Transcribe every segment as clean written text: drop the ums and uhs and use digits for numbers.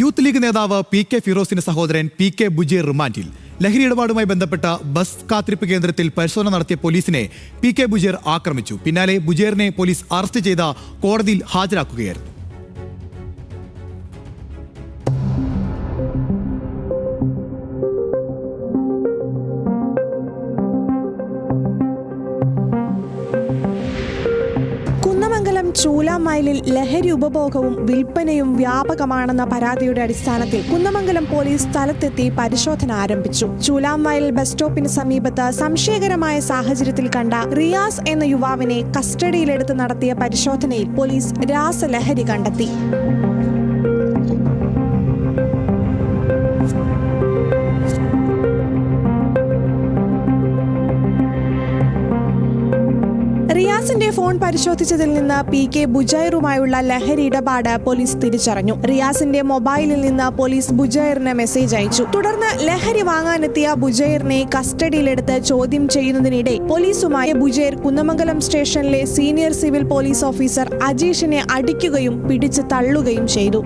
Youth league നേതാവ് P K ഫിറോസിന്റെ സഹോദരൻ P K ബുജീർ റിമാൻഡിൽ. ലഹരി ഇടപാടുമായി ബന്ധപ്പെട്ട ബസ് കാത്തിരിപ്പ് കേന്ദ്രത്തിൽ പരിശോധന നടത്തിയ പോലീസിനെ പി കെ ബുജീർ ആക്രമിച്ചു. പിന്നാലെ ബുജീറിനെ പോലീസ് അറസ്റ്റ് ചെയ്ത കോടതിയിൽ ഹാജരാക്കുകയായിരുന്നു. കുന്നമംഗലം ചൂലാമൈലിൽ ലഹരി ഉപഭോഗവും വിൽപ്പനയും വ്യാപകമാണെന്ന പരാതിയുടെ അടിസ്ഥാനത്തിൽ കുന്നമംഗലം പോലീസ് സ്ഥലത്തെത്തി പരിശോധന ആരംഭിച്ചു. ചൂലാമൈൽ ബസ് സ്റ്റോപ്പിന് സമീപത്ത് സംശയകരമായ സാഹചര്യത്തിൽ കണ്ട റിയാസ് എന്ന യുവാവിനെ കസ്റ്റഡിയിലെടുത്ത് നടത്തിയ പരിശോധനയിൽ പോലീസ് രാസലഹരി കണ്ടെത്തി. റിയാസിന്റെ ഫോൺ പരിശോധിച്ചതിൽ നിന്ന് പി കെ ബുജൈറുമായുള്ള ലഹരി ഇടപാട് പോലീസ് തിരിച്ചറിഞ്ഞു. റിയാസിന്റെ മൊബൈലിൽ നിന്ന് പോലീസ് ബുജൈറിന് മെസ്സേജ് അയച്ചു. തുടർന്ന് ലഹരി വാങ്ങാനെത്തിയ ബുജൈറിനെ കസ്റ്റഡിയിലെടുത്ത് ചോദ്യം ചെയ്യുന്നതിനിടെ പോലീസുമായി ബുജൈർ കുന്നമംഗലം സ്റ്റേഷനിലെ സീനിയർ സിവിൽ പോലീസ് ഓഫീസർ അജീഷിനെ അടിക്കുകയും പിടിച്ച് തള്ളുകയും ചെയ്തു.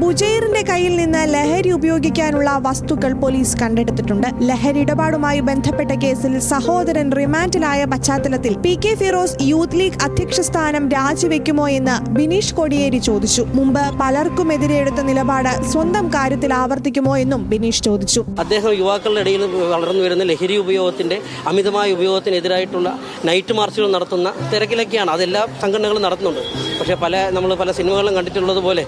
ബുജൈറിന്റെ കയ്യിൽ നിന്ന് ലഹരി ഉപയോഗിക്കാനുള്ള വസ്തുക്കൾ പോലീസ് കണ്ടെടുത്തിട്ടുണ്ട്. ലഹരി ഇടപാടുമായി ബന്ധപ്പെട്ട കേസിൽ സഹോദരൻ റിമാൻഡിലായ പശ്ചാത്തലത്തിൽ P K Firoz youth league അധ്യക്ഷ സ്ഥാനം രാജിവെക്കുമോ എന്ന് ബിനീഷ് കോടിയേരി ചോദിച്ചു. മുമ്പ് പലർക്കുമെതിരെ എടുത്ത നിലപാട് സ്വന്തം കാര്യത്തിൽ ആവർത്തിക്കുമോ എന്നും ബിനീഷ് ചോദിച്ചു. അദ്ദേഹം യുവാക്കളുടെ ഇടയിൽ വളർന്നു വരുന്ന ലഹരി ഉപയോഗത്തിന്റെ അമിതമായ ഉപയോഗത്തിനെതിരായിട്ടുള്ള നൈറ്റ് മാർച്ചുകൾ നടത്തുന്ന തിരക്കിലൊക്കെയാണ്. അതെല്ലാ സംഘടനകളും നടത്തുന്നുണ്ട്. പക്ഷേ നമ്മൾ പല സിനിമകളിലും കണ്ടിട്ടുള്ളത് പോലെ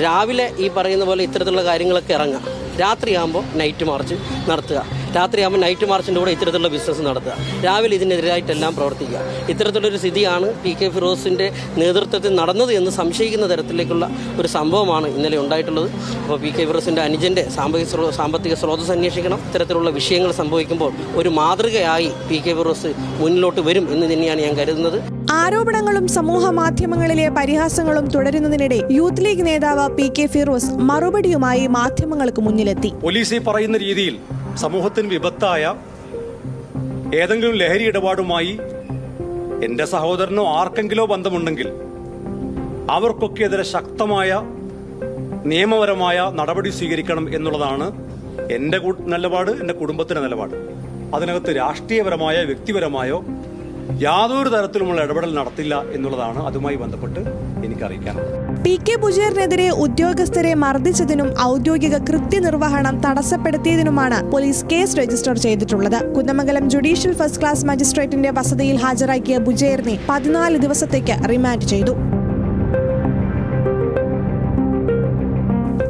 രാവിലെ ഈ പറയുന്ന പോലെ ഇത്തരത്തിലുള്ള കാര്യങ്ങളൊക്കെ ഇറങ്ങുക, രാത്രിയാകുമ്പോൾ നൈറ്റ് മാർച്ച് നടത്തുക, രാത്രിയാകുമ്പോൾ നൈറ്റ് മാർച്ചിൻ്റെ കൂടെ ഇത്തരത്തിലുള്ള ബിസിനസ് നടത്തുക, രാവിലെ ഇതിനെതിരായിട്ടെല്ലാം പ്രവർത്തിക്കുക. ഇത്തരത്തിലുള്ളൊരു സ്ഥിതിയാണ് പി കെ ഫിറോസിൻ്റെ നേതൃത്വത്തിൽ നടന്നത് എന്ന് സംശയിക്കുന്ന തരത്തിലേക്കുള്ള ഒരു സംഭവമാണ് ഇന്നലെ ഉണ്ടായിട്ടുള്ളത്. അപ്പോൾ പി കെ ഫിറോസിൻ്റെ അനുജൻ്റെ സാമ്പത്തിക സ്രോതസ് അന്വേഷിക്കണം. ഇത്തരത്തിലുള്ള വിഷയങ്ങൾ സംഭവിക്കുമ്പോൾ ഒരു മാതൃകയായി പി കെ ഫിറോസ് മുന്നിലോട്ട് വരും എന്ന് തന്നെയാണ് ഞാൻ കരുതുന്നത്. ആരോപണങ്ങളും സമൂഹ മാധ്യമങ്ങളിലെ പരിഹാസങ്ങളും തുടരുന്നതിനിടെ യൂത്ത് ലീഗ് നേതാവ് പി കെ ഫിറോസ് മറുപടിയുമായി മാധ്യമങ്ങൾക്ക് മുന്നിലെത്തി. പോലീസ് പറയുന്ന രീതിയിൽ സമൂഹത്തിന് വിപത്തായ ഏതെങ്കിലും ലഹരി ഇടപാടുമായി എന്റെ സഹോദരനോ ആർക്കെങ്കിലോ ബന്ധമുണ്ടെങ്കിൽ അവർക്കൊക്കെ എതിരെ ശക്തമായ നിയമപരമായ നടപടി സ്വീകരിക്കണം എന്നുള്ളതാണ് എന്റെ നിലപാട്, എന്റെ കുടുംബത്തിന്റെ നിലപാട്. അതിനകത്ത് രാഷ്ട്രീയപരമായോ വ്യക്തിപരമായോ യാതൊരു തരത്തിലുമുള്ള ഇടപെടൽ നടത്തില്ല എന്നുള്ളതാണ് അതുമായി ബന്ധപ്പെട്ട് എനിക്ക് അറിയിക്കാനുള്ളത്. പി കെ ബുജീറിനെതിരെ ഉദ്യോഗസ്ഥരെ മർദ്ദിച്ചതിനും ഔദ്യോഗിക കൃത്യനിർവഹണം തടസ്സപ്പെടുത്തിയതിനുമാണ് പോലീസ് കേസ് രജിസ്റ്റർ ചെയ്തിട്ടുള്ളത്. കുന്നമംഗലം ജുഡീഷ്യൽ ഫസ്റ്റ് ക്ലാസ് മജിസ്ട്രേറ്റിന്റെ വസതിയിൽ ഹാജരാക്കിയ ബുജീറിനെ 14 ദിവസത്തേക്ക് റിമാൻഡ് ചെയ്തു.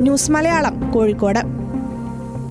ന്യൂസ് മലയാളം, കോഴിക്കോട്.